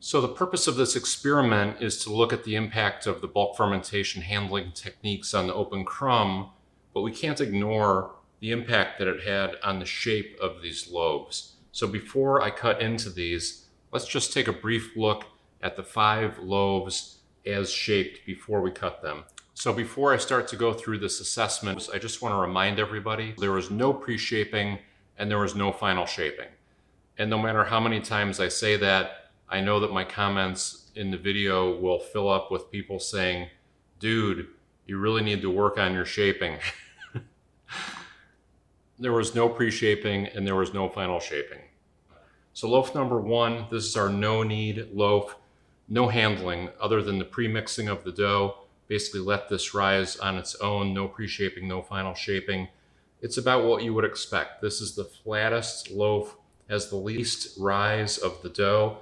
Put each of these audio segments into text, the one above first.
So the purpose of this experiment is to look at the impact of the bulk fermentation handling techniques on the open crumb, but we can't ignore the impact that it had on the shape of these loaves. So before I cut into these, let's just take a brief look at the 5 loaves as shaped before we cut them. So before I start to go through this assessment, I just want to remind everybody there was no pre-shaping and there was no final shaping. And no matter how many times I say that, I know that my comments in the video will fill up with people saying, dude, you really need to work on your shaping. There was no pre-shaping and there was no final shaping. So loaf number 1, this is our no knead loaf, no handling other than the pre-mixing of the dough. Basically let this rise on its own, no pre-shaping, no final shaping. It's about what you would expect. This is the flattest loaf, has the least rise of the dough,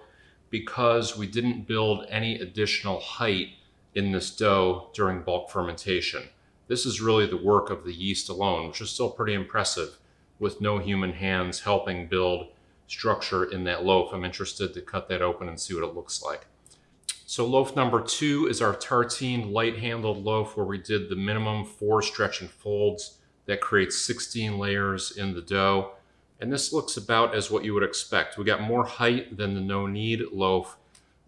because we didn't build any additional height in this dough during bulk fermentation. This is really the work of the yeast alone, which is still pretty impressive with no human hands helping build structure in that loaf. I'm interested to cut that open and see what it looks like. So loaf number 2 is our tartine light handled loaf where we did the minimum 4 stretch and folds that creates 16 layers in the dough. And this looks about as what you would expect. We got more height than the no knead loaf,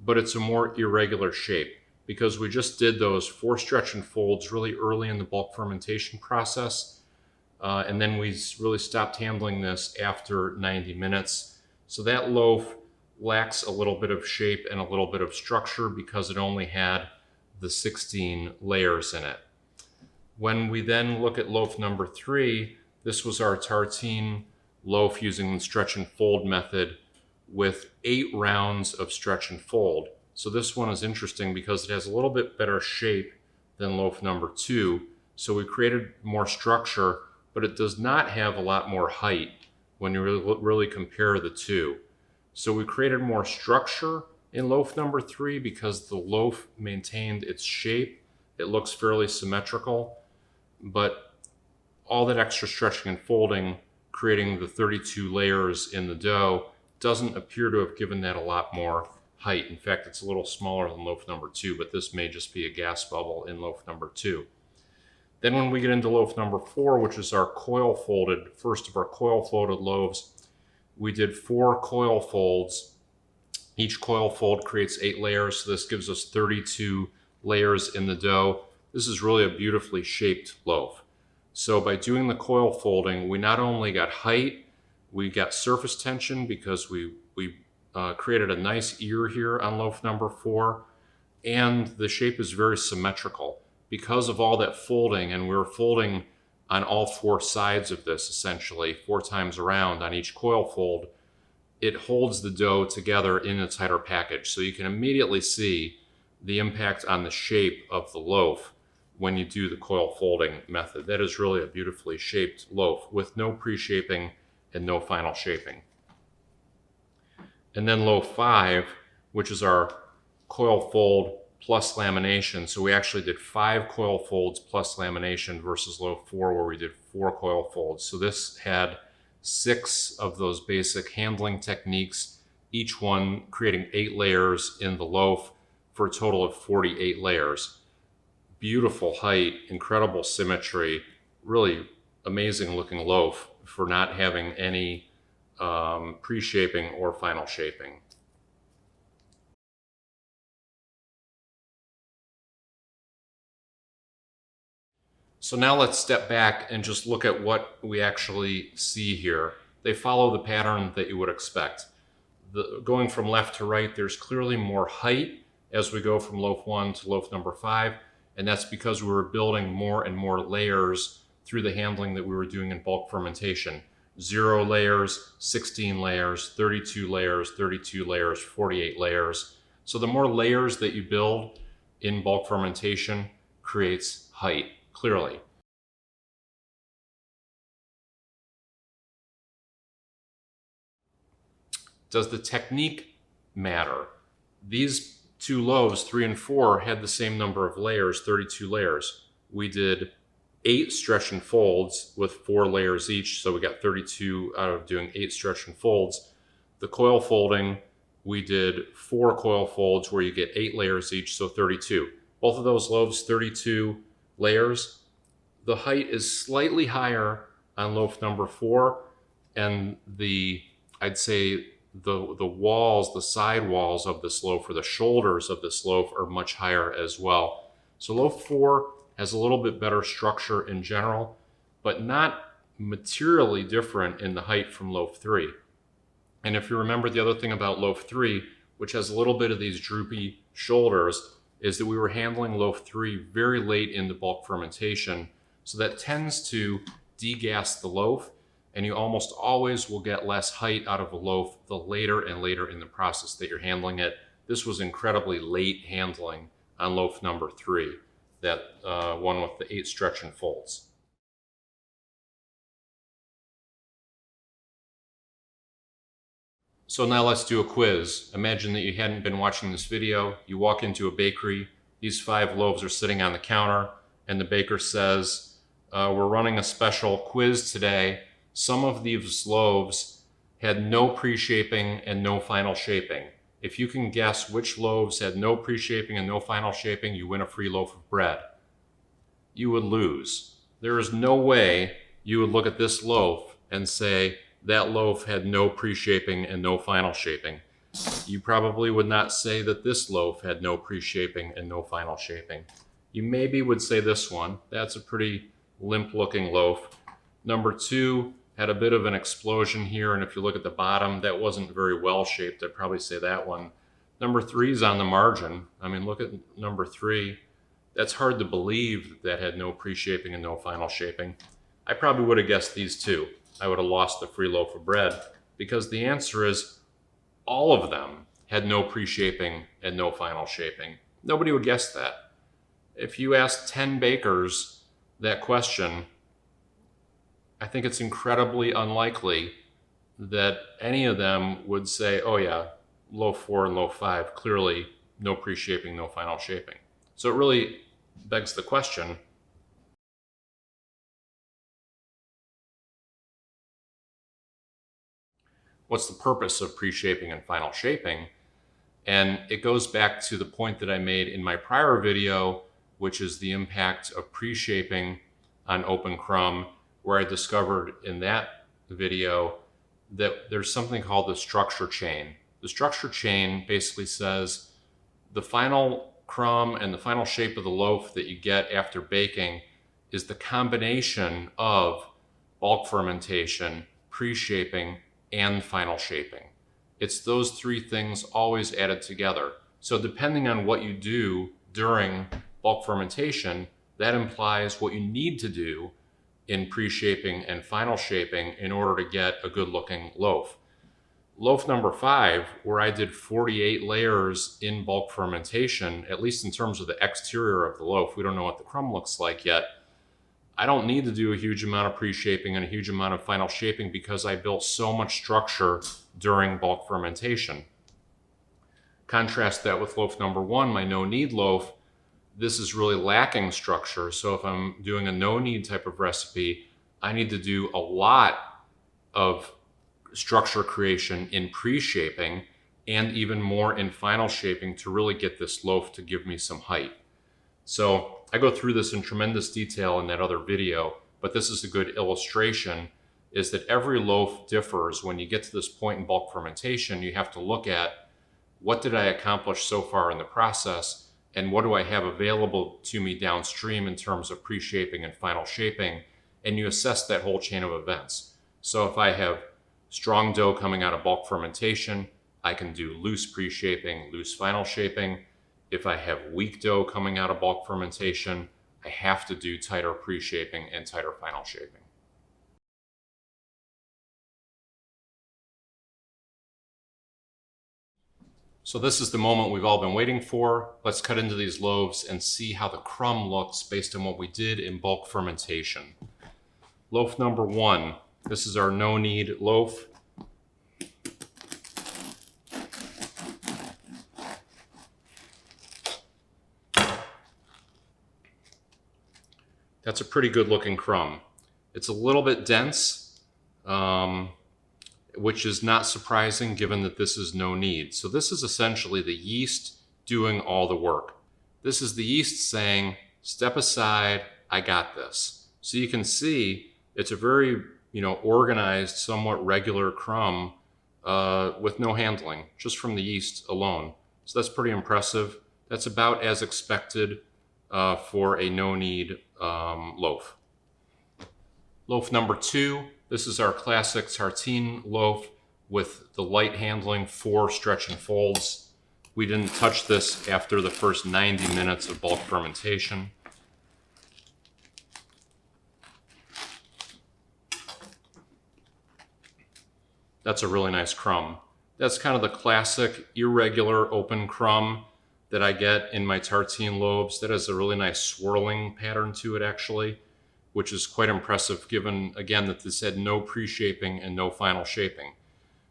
but it's a more irregular shape because we just did those 4 stretch and folds really early in the bulk fermentation process. And then we really stopped handling this after 90 minutes. So that loaf lacks a little bit of shape and a little bit of structure because it only had the 16 layers in it. When we then look at loaf number 3, this was our tartine loaf using the stretch and fold method with 8 rounds of stretch and fold. So this one is interesting because it has a little bit better shape than loaf number 2. So we created more structure, but it does not have a lot more height when you really compare the two. So we created more structure in loaf number 3 because the loaf maintained its shape. It looks fairly symmetrical, but all that extra stretching and folding, creating the 32 layers in the dough, doesn't appear to have given that a lot more height. In fact, it's a little smaller than loaf number 2, but this may just be a gas bubble in loaf number 2. Then when we get into loaf number 4, which is our coil folded, first of our coil folded loaves, we did 4 coil folds. Each coil fold creates 8 layers, so this gives us 32 layers in the dough. This is really a beautifully shaped loaf. So by doing the coil folding, we not only got height, we got surface tension because we created a nice ear here on loaf number 4, and the shape is very symmetrical. Because of all that folding, and we were folding on all 4 sides of this essentially, 4 times around on each coil fold, it holds the dough together in a tighter package. So you can immediately see the impact on the shape of the loaf when you do the coil folding method. That is really a beautifully shaped loaf with no pre-shaping and no final shaping. And then loaf 5, which is our coil fold plus lamination. So we actually did 5 coil folds plus lamination versus loaf 4 where we did 4 coil folds. So this had 6 of those basic handling techniques, each one creating 8 layers in the loaf for a total of 48 layers. Beautiful height, incredible symmetry, really amazing looking loaf for not having any pre-shaping or final shaping. So now let's step back and just look at what we actually see here. They follow the pattern that you would expect. Going from left to right, there's clearly more height as we go from loaf 1 to loaf number 5, and that's because we were building more and more layers through the handling that we were doing in bulk fermentation. 0 layers, 16 layers, 32 layers, 32 layers, 48 layers. So the more layers that you build in bulk fermentation creates height, clearly. Does the technique matter? These 2 loaves, 3 and 4, had the same number of layers, 32 layers. We did 8 stretch and folds with 4 layers each, so we got 32 out of doing 8 stretch and folds. The coil folding we did 4 coil folds where you get 8 layers each, so 32. Both of those loaves, 32 layers. The height is slightly higher on loaf number 4, and I'd say the walls, the side walls of this loaf, or the shoulders of this loaf, are much higher as well. So loaf 4 has a little bit better structure in general, but not materially different in the height from loaf 3. And if you remember, the other thing about loaf 3, which has a little bit of these droopy shoulders, is that we were handling loaf 3 very late in the bulk fermentation. So that tends to degas the loaf, and you almost always will get less height out of a loaf the later and later in the process that you're handling it. This was incredibly late handling on loaf number 3, that one with the 8 stretch and folds. So now let's do a quiz. Imagine that you hadn't been watching this video. You walk into a bakery. These 5 loaves are sitting on the counter, and the baker says, we're running a special quiz today. Some of these loaves had no pre-shaping and no final shaping. If you can guess which loaves had no pre-shaping and no final shaping, you win a free loaf of bread. You would lose. There is no way you would look at this loaf and say, that loaf had no pre-shaping and no final shaping. You probably would not say that this loaf had no pre-shaping and no final shaping. You maybe would say this one. That's a pretty limp looking loaf. Number 2 had a bit of an explosion here, and if you look at the bottom, that wasn't very well shaped. I'd probably say that one. Number 3 is on the margin. I mean, look at number 3. That's hard to believe that had no pre-shaping and no final shaping. I probably would have guessed these 2. I would have lost the free loaf of bread, because the answer is all of them had no pre-shaping and no final shaping. Nobody would guess that. If you ask 10 bakers that question, I think it's incredibly unlikely that any of them would say, oh yeah, loaf 4 and loaf 5, clearly no pre-shaping, no final shaping. So it really begs the question, what's the purpose of pre-shaping and final shaping? And it goes back to the point that I made in my prior video, which is the impact of pre-shaping on open crumb, where I discovered in that video that there's something called the structure chain. The structure chain basically says the final crumb and the final shape of the loaf that you get after baking is the combination of bulk fermentation, pre-shaping, and final shaping. It's those 3 things always added together. So depending on what you do during bulk fermentation, that implies what you need to do in pre-shaping and final shaping in order to get a good looking loaf. Loaf number 5, where I did 48 layers in bulk fermentation, at least in terms of the exterior of the loaf, we don't know what the crumb looks like yet, I don't need to do a huge amount of pre-shaping and a huge amount of final shaping because I built so much structure during bulk fermentation. Contrast that with loaf number 1, my no-knead loaf. This is really lacking structure. So if I'm doing a no-knead type of recipe, I need to do a lot of structure creation in pre-shaping and even more in final shaping to really get this loaf to give me some height. So I go through this in tremendous detail in that other video, but this is a good illustration, is that every loaf differs. When you get to this point in bulk fermentation, you have to look at what did I accomplish so far in the process, and what do I have available to me downstream in terms of pre-shaping and final shaping, and you assess that whole chain of events. So if I have strong dough coming out of bulk fermentation, I can do loose pre-shaping, loose final shaping. If I have weak dough coming out of bulk fermentation, I have to do tighter pre-shaping and tighter final shaping. So this is the moment we've all been waiting for. Let's cut into these loaves and see how the crumb looks based on what we did in bulk fermentation. Loaf number 1. This is our no-knead loaf. That's a pretty good looking crumb. It's a little bit dense. which is not surprising given that this is no knead. So this is essentially the yeast doing all the work. This is the yeast saying, step aside, I got this. So you can see it's a very, organized, somewhat regular crumb with no handling, just from the yeast alone. So that's pretty impressive. That's about as expected for a no-knead loaf. Loaf number 2, this is our classic tartine loaf with the light handling, 4 stretch and folds. We didn't touch this after the first 90 minutes of bulk fermentation. That's a really nice crumb. That's kind of the classic irregular open crumb that I get in my tartine loaves. That has a really nice swirling pattern to it actually, which is quite impressive given, again, that this had no pre-shaping and no final shaping.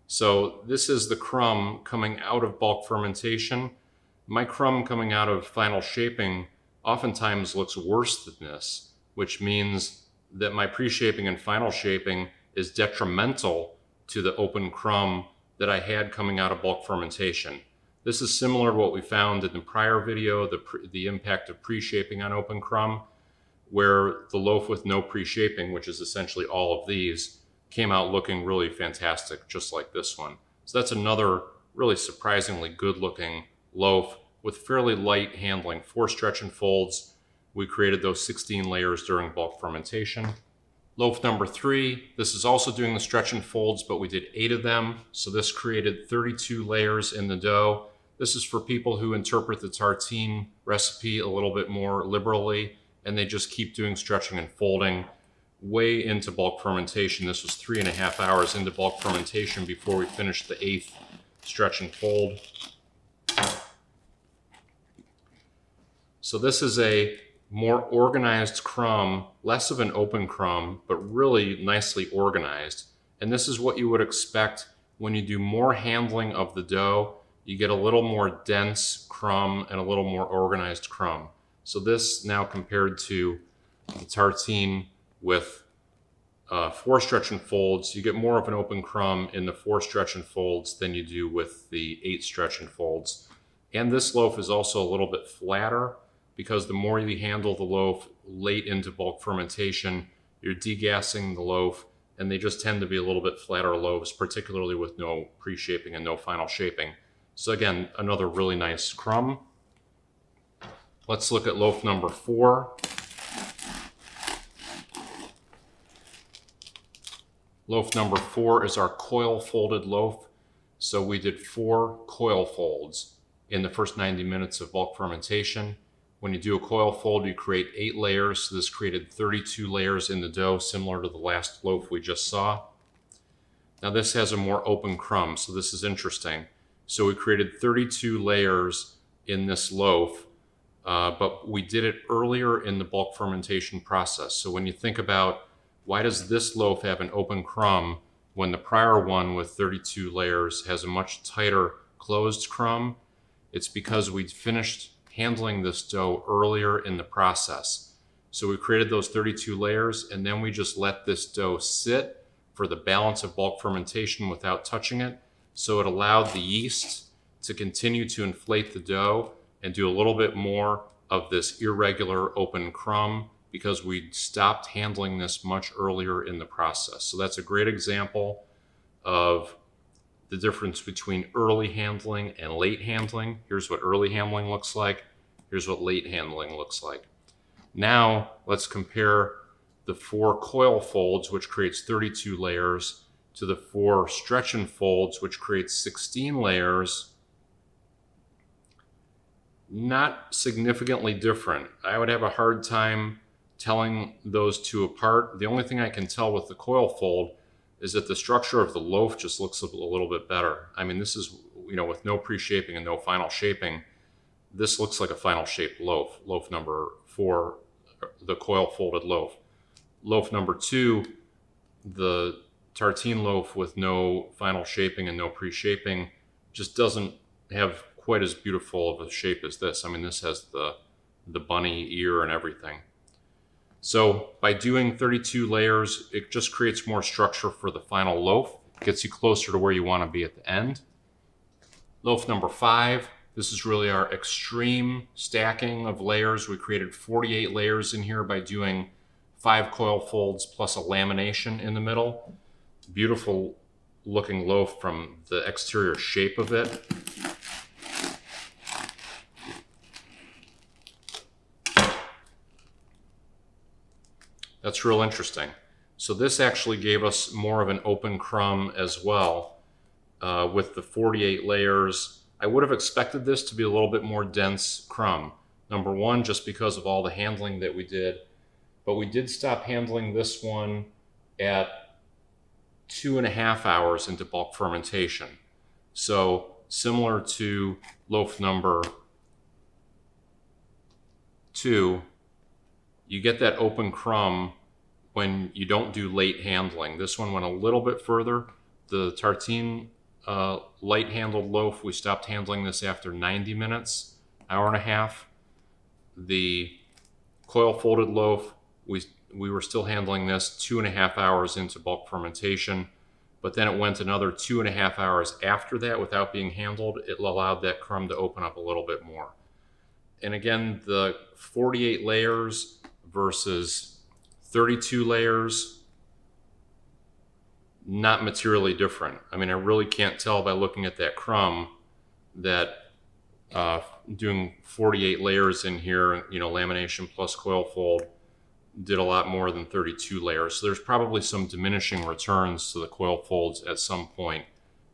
So this is the crumb coming out of bulk fermentation. My crumb coming out of final shaping oftentimes looks worse than this, which means that my pre-shaping and final shaping is detrimental to the open crumb that I had coming out of bulk fermentation. This is similar to what we found in the prior video, the impact of pre-shaping on open crumb, where the loaf with no pre-shaping, which is essentially all of these, came out looking really fantastic, just like this one. So that's another really surprisingly good looking loaf with fairly light handling, 4 stretch and folds. We created those 16 layers during bulk fermentation. Loaf number 3, this is also doing the stretch and folds, but we did 8 of them. So this created 32 layers in the dough. This is for people who interpret the tartine recipe a little bit more liberally, and they just keep doing stretching and folding way into bulk fermentation. This was 3.5 hours into bulk fermentation before we finished the 8th stretch and fold. So this is a more organized crumb, less of an open crumb, but really nicely organized. And this is what you would expect when you do more handling of the dough. You get a little more dense crumb and a little more organized crumb. So this now compared to the tartine with 4 stretch and folds, you get more of an open crumb in the 4 stretch and folds than you do with the 8 stretch and folds. And this loaf is also a little bit flatter because the more you handle the loaf late into bulk fermentation, you're degassing the loaf, and they just tend to be a little bit flatter loaves, particularly with no pre-shaping and no final shaping. So again, another really nice crumb. Let's look at loaf number 4. Loaf number 4 is our coil folded loaf. So we did 4 coil folds in the first 90 minutes of bulk fermentation. When you do a coil fold, you create 8 layers. So this created 32 layers in the dough, similar to the last loaf we just saw. Now this has a more open crumb, so this is interesting. So we created 32 layers in this loaf, but we did it earlier in the bulk fermentation process. So when you think about why does this loaf have an open crumb when the prior one with 32 layers has a much tighter closed crumb? It's because we'd finished handling this dough earlier in the process. So we created those 32 layers, and then we just let this dough sit for the balance of bulk fermentation without touching it. So it allowed the yeast to continue to inflate the dough and do a little bit more of this irregular open crumb because we stopped handling this much earlier in the process. So that's a great example of the difference between early handling and late handling. Here's what early handling looks like. Here's what late handling looks like. Now let's compare the 4 coil folds, which creates 32 layers, to the 4 stretch and folds, which creates 16 layers. Not significantly different. I would have a hard time telling those two apart. The only thing I can tell with the coil fold is that the structure of the loaf just looks a little bit better. I mean, this is, with no pre-shaping and no final shaping, this looks like a final shaped loaf. Loaf number 4, the coil folded loaf. Loaf number 2, the tartine loaf with no final shaping and no pre-shaping, just doesn't have quite as beautiful of a shape as this. I mean, this has the bunny ear and everything. So by doing 32 layers, it just creates more structure for the final loaf. gets you closer to where you want to be at the end. Loaf number 5, this is really our extreme stacking of layers. We created 48 layers in here by doing 5 coil folds plus a lamination in the middle. Beautiful looking loaf from the exterior shape of it. That's real interesting. So this actually gave us more of an open crumb as well with the 48 layers. I would have expected this to be a little bit more dense crumb. Number one, just because of all the handling that we did, but we did stop handling this one at 2.5 hours into bulk fermentation. So similar to loaf number 2, you get that open crumb when you don't do late handling. This one went a little bit further. The tartine light handled loaf, we stopped handling this after 90 minutes, hour and a half. The coil folded loaf, we were still handling this 2.5 hours into bulk fermentation, but then it went another 2.5 hours after that without being handled. It allowed that crumb to open up a little bit more. And again, the 48 layers versus 32 layers, not materially different. I mean, I really can't tell by looking at that crumb that doing 48 layers in here, you know, lamination plus coil fold, did a lot more than 32 layers. So there's probably some diminishing returns to the coil folds at some point,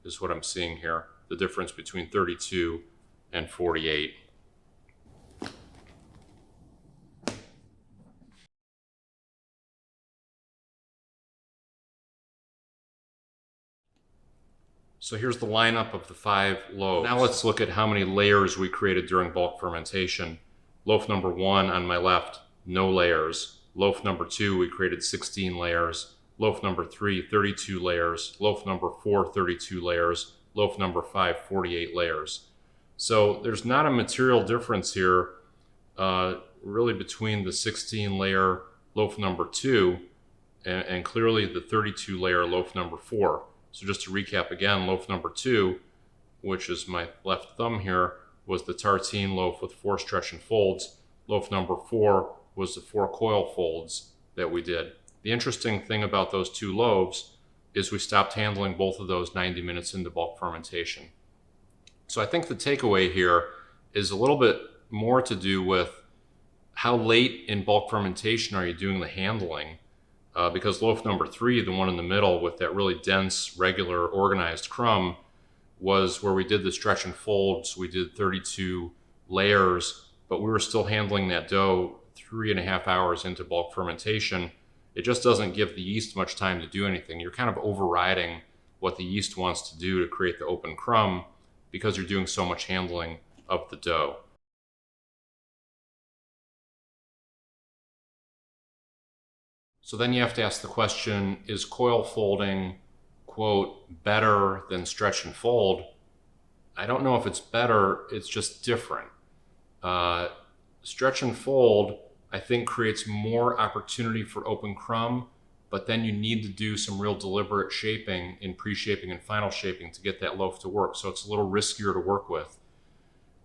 is what I'm seeing here. The difference between 32 and 48. So here's the lineup of the 5 loaves. Now let's look at how many layers we created during bulk fermentation. Loaf number 1 on my left, no layers. Loaf number 2, we created 16 layers. Loaf number 3, 32 layers. Loaf number 4, 32 layers. Loaf number 5, 48 layers. So there's not a material difference here really between the 16 layer loaf number 2 and clearly the 32 layer loaf number 4. So just to recap again, loaf number 2, which is my left thumb here, was the tartine loaf with 4 stretch and folds. Loaf number 4 was the 4 coil folds that we did. The interesting thing about those 2 loaves is we stopped handling both of those 90 minutes into bulk fermentation. So I think the takeaway here is a little bit more to do with how late in bulk fermentation are you doing the handling? Because loaf number 3, the one in the middle with that really dense, regular, organized crumb, was where we did the stretch and folds. We did 32 layers, but we were still handling that dough 3.5 hours into bulk fermentation. It just doesn't give the yeast much time to do anything. You're kind of overriding what the yeast wants to do to create the open crumb because you're doing so much handling of the dough. So then you have to ask the question, is coil folding, quote, better than stretch and fold? I don't know if it's better, it's just different. Stretch and fold, I think, creates more opportunity for open crumb, but then you need to do some real deliberate shaping in pre-shaping and final shaping to get that loaf to work. So it's a little riskier to work with.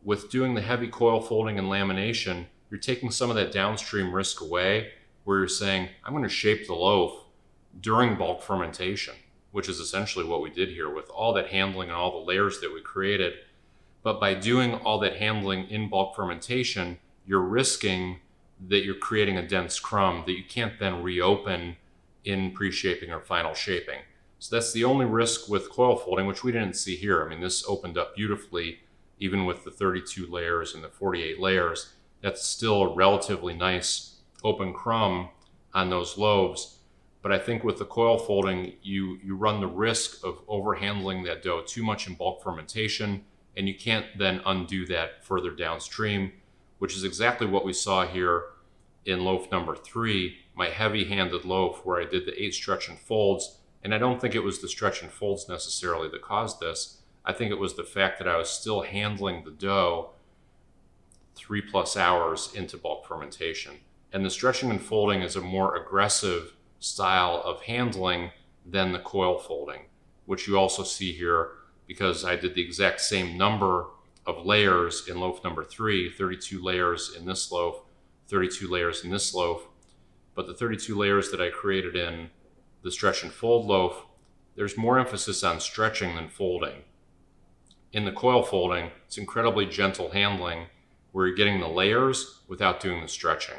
With doing the heavy coil folding and lamination, you're taking some of that downstream risk away, where you're saying, I'm going to shape the loaf during bulk fermentation, which is essentially what we did here with all that handling and all the layers that we created. But by doing all that handling in bulk fermentation, you're risking that you're creating a dense crumb that you can't then reopen in pre-shaping or final shaping. So that's the only risk with coil folding, which we didn't see here. I mean, this opened up beautifully, even with the 32 layers and the 48 layers. That's still a relatively nice open crumb on those loaves. But I think with the coil folding, you run the risk of overhandling that dough too much in bulk fermentation, and you can't then undo that further downstream, which is exactly what we saw here in loaf number 3, my heavy-handed loaf where I did the 8 stretch and folds. And I don't think it was the stretch and folds necessarily that caused this. I think it was the fact that I was still handling the dough 3+ hours into bulk fermentation. And the stretching and folding is a more aggressive style of handling than the coil folding. which you also see here because I did the exact same number of layers in loaf number 3, 32 layers in this loaf, 32 layers in this loaf. But the 32 layers that I created in the stretch and fold loaf, there's more emphasis on stretching than folding. In the coil folding, it's incredibly gentle handling where you're getting the layers without doing the stretching.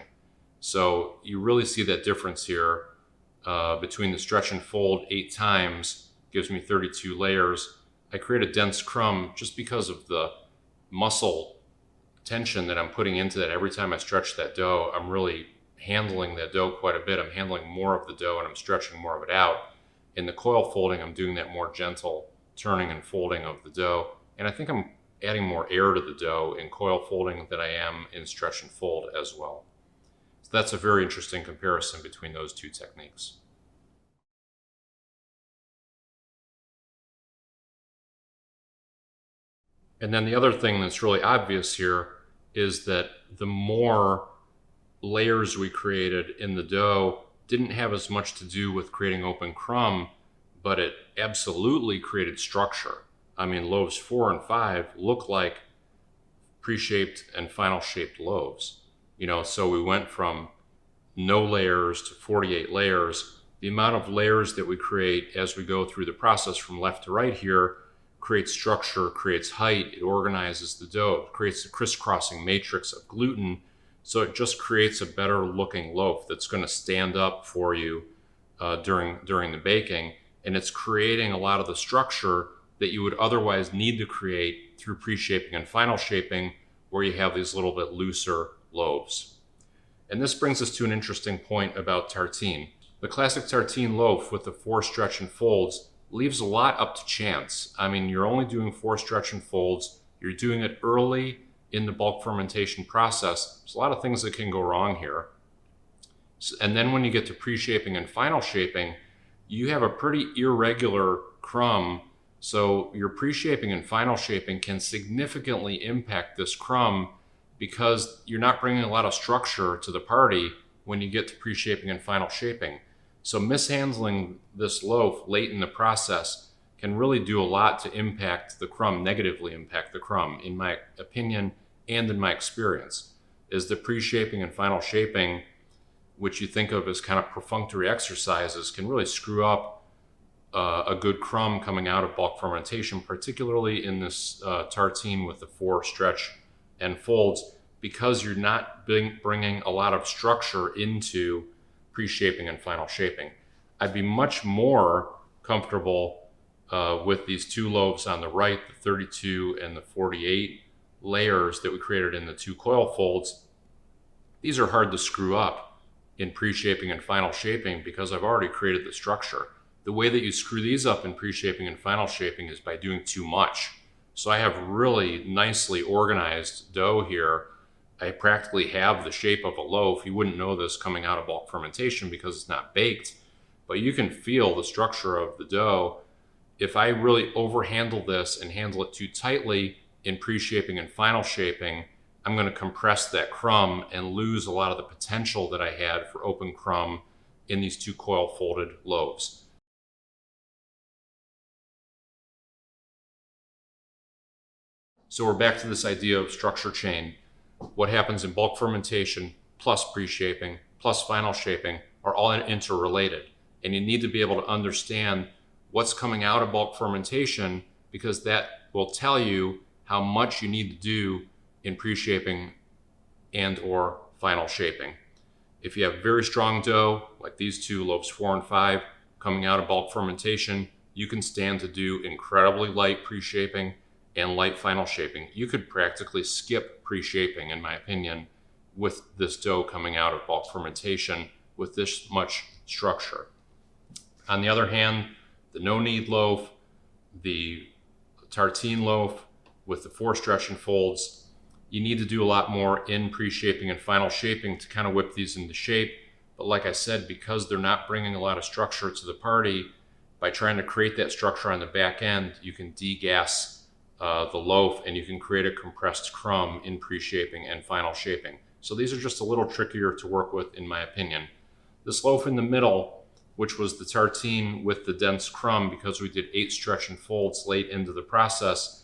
So you really see that difference here between the stretch and fold 8 times gives me 32 layers. I create a dense crumb just because of the muscle tension that I'm putting into that. Every time I stretch that dough, I'm really handling that dough quite a bit. I'm handling more of the dough and I'm stretching more of it out. In the coil folding, I'm doing that more gentle turning and folding of the dough. And I think I'm adding more air to the dough in coil folding than I am in stretch and fold as well. So that's a very interesting comparison between those two techniques. And then the other thing that's really obvious here is that the more layers we created in the dough didn't have as much to do with creating open crumb, but it absolutely created structure. I mean, loaves 4 and 5 look like pre-shaped and final shaped loaves. So we went from no layers to 48 layers. The amount of layers that we create as we go through the process from left to right here creates structure, creates height, it organizes the dough, it creates a crisscrossing matrix of gluten. So it just creates a better looking loaf that's going to stand up for you during the baking. And it's creating a lot of the structure that you would otherwise need to create through pre-shaping and final shaping, where you have these little bit looser loaves. And this brings us to an interesting point about tartine. The classic tartine loaf with the 4 stretch and folds leaves a lot up to chance. I mean, you're only doing 4 stretch and folds. You're doing it early in the bulk fermentation process. There's a lot of things that can go wrong here. And then when you get to pre-shaping and final shaping, you have a pretty irregular crumb. So your pre-shaping and final shaping can significantly impact this crumb because you're not bringing a lot of structure to the party when you get to pre-shaping and final shaping. So mishandling this loaf late in the process can really do a lot to impact the crumb, negatively impact the crumb, in my opinion and in my experience. Is the pre-shaping and final shaping, which you think of as kind of perfunctory exercises, can really screw up a good crumb coming out of bulk fermentation, particularly in this tartine with the 4 stretch and folds, because you're not bringing a lot of structure into pre-shaping and final shaping. I'd be much more comfortable with these 2 loaves on the right, the 32 and the 48 layers that we created in the 2 coil folds. These are hard to screw up in pre-shaping and final shaping because I've already created the structure. The way that you screw these up in pre-shaping and final shaping is by doing too much. So I have really nicely organized dough here. I practically have the shape of a loaf. You wouldn't know this coming out of bulk fermentation because it's not baked, but you can feel the structure of the dough. If I really overhandle this and handle it too tightly in pre-shaping and final shaping, I'm going to compress that crumb and lose a lot of the potential that I had for open crumb in these 2 coil folded loaves. So we're back to this idea of structure chain. What happens in bulk fermentation plus pre-shaping plus final shaping are all interrelated. And you need to be able to understand what's coming out of bulk fermentation, because that will tell you how much you need to do in pre-shaping and or final shaping. If you have very strong dough, like these 2 loaves 4 and 5 coming out of bulk fermentation, you can stand to do incredibly light pre-shaping and light final shaping. You could practically skip pre-shaping, in my opinion, with this dough coming out of bulk fermentation with this much structure. On the other hand, the no-knead loaf, the tartine loaf with the 4 stretch and folds, you need to do a lot more in pre-shaping and final shaping to kind of whip these into shape. But like I said, because they're not bringing a lot of structure to the party, by trying to create that structure on the back end, you can degas the loaf and you can create a compressed crumb in pre-shaping and final shaping. So these are just a little trickier to work with, in my opinion. This loaf in the middle which was the tartine with the dense crumb, because we did 8 stretch and folds late into the process.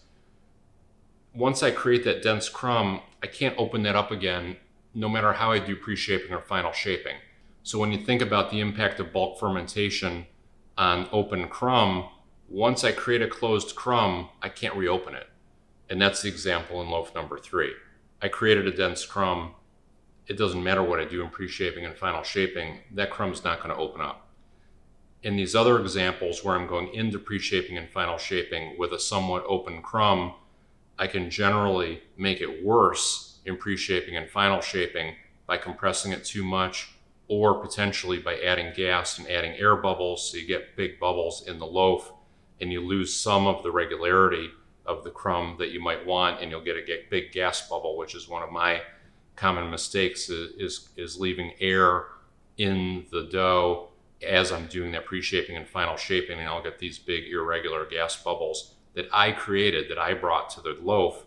Once I create that dense crumb, I can't open that up again, no matter how I do pre-shaping or final shaping. So when you think about the impact of bulk fermentation on open crumb, once I create a closed crumb, I can't reopen it. And that's the example in loaf number 3. I created a dense crumb. It doesn't matter what I do in pre-shaping and final shaping, that crumb's not going to open up. In these other examples where I'm going into pre-shaping and final shaping with a somewhat open crumb, I can generally make it worse in pre-shaping and final shaping by compressing it too much, or potentially by adding gas and adding air bubbles, so you get big bubbles in the loaf and you lose some of the regularity of the crumb that you might want, and you'll get a big gas bubble, which is one of my common mistakes, is leaving air in the dough as I'm doing that pre-shaping and final shaping, and I'll get these big irregular gas bubbles that I created, that I brought to the loaf.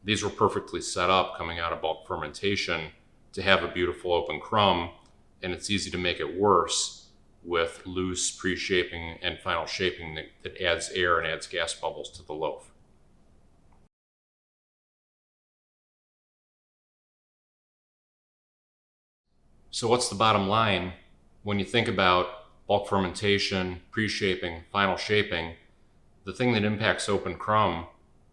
These were perfectly set up coming out of bulk fermentation to have a beautiful open crumb, and it's easy to make it worse with loose pre-shaping and final shaping that adds air and adds gas bubbles to the loaf. So what's the bottom line? When you think about bulk fermentation, pre-shaping, final shaping, the thing that impacts open crumb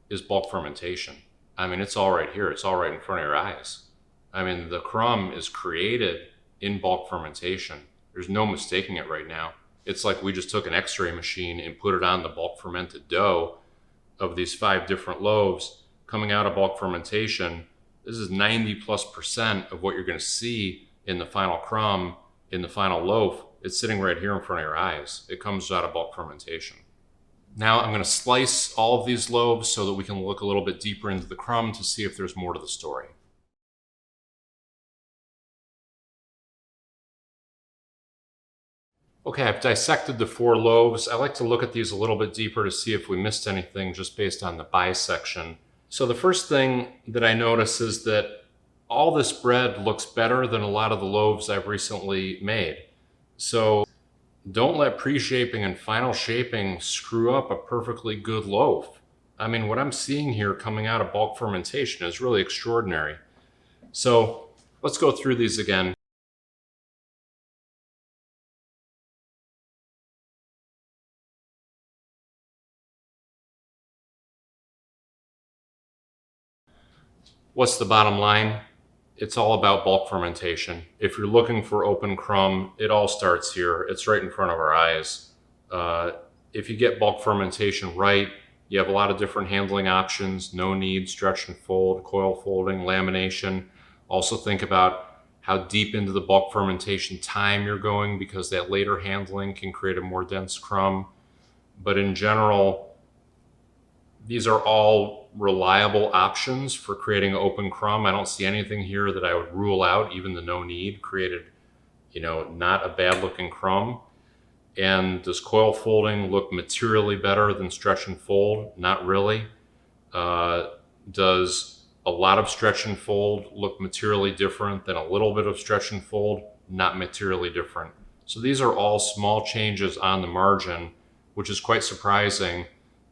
is bulk fermentation. I mean, it's all right here. It's all right in front of your eyes. I mean, the crumb is created in bulk fermentation. There's no mistaking it right now. It's like we just took an x-ray machine and put it on the bulk fermented dough of these 5 different loaves coming out of bulk fermentation. This is 90+% of what you're going to see in the final crumb, in the final loaf. It's sitting right here in front of your eyes. It comes out of bulk fermentation. Now I'm going to slice all of these loaves so that we can look a little bit deeper into the crumb to see if there's more to the story. Okay, I've dissected the 4 loaves. I like to look at these a little bit deeper to see if we missed anything just based on the bisection. So the first thing that I notice is that all this bread looks better than a lot of the loaves I've recently made. So don't let pre-shaping and final shaping screw up a perfectly good loaf. I mean, what I'm seeing here coming out of bulk fermentation is really extraordinary. So let's go through these again. What's the bottom line? It's all about bulk fermentation. If you're looking for open crumb, it all starts here. It's right in front of our eyes. If you get bulk fermentation right, you have a lot of different handling options: no knead, stretch and fold, coil folding, lamination. Also think about how deep into the bulk fermentation time you're going, because that later handling can create a more dense crumb. But in general, these are all reliable options for creating an open crumb. I don't see anything here that I would rule out. Even the no knead created, not a bad looking crumb. And does coil folding look materially better than stretch and fold? Not really. Does a lot of stretch and fold look materially different than a little bit of stretch and fold? Not materially different. So these are all small changes on the margin, which is quite surprising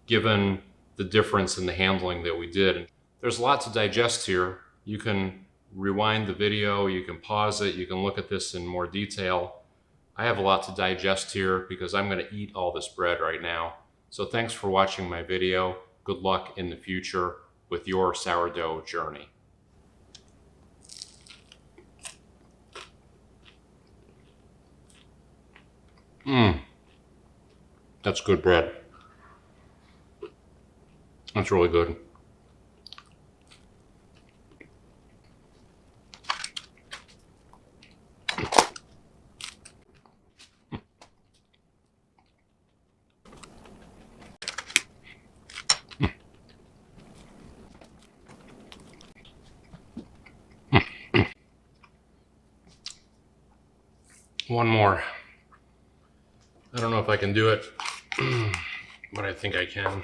given the difference in the handling that we did. There's a lot to digest here. You can rewind the video, you can pause it, you can look at this in more detail. I have a lot to digest here because I'm going to eat all this bread right now. So thanks for watching my video. Good luck in the future with your sourdough journey. That's good bread. That's really good. One more. I don't know if I can do it, but I think I can.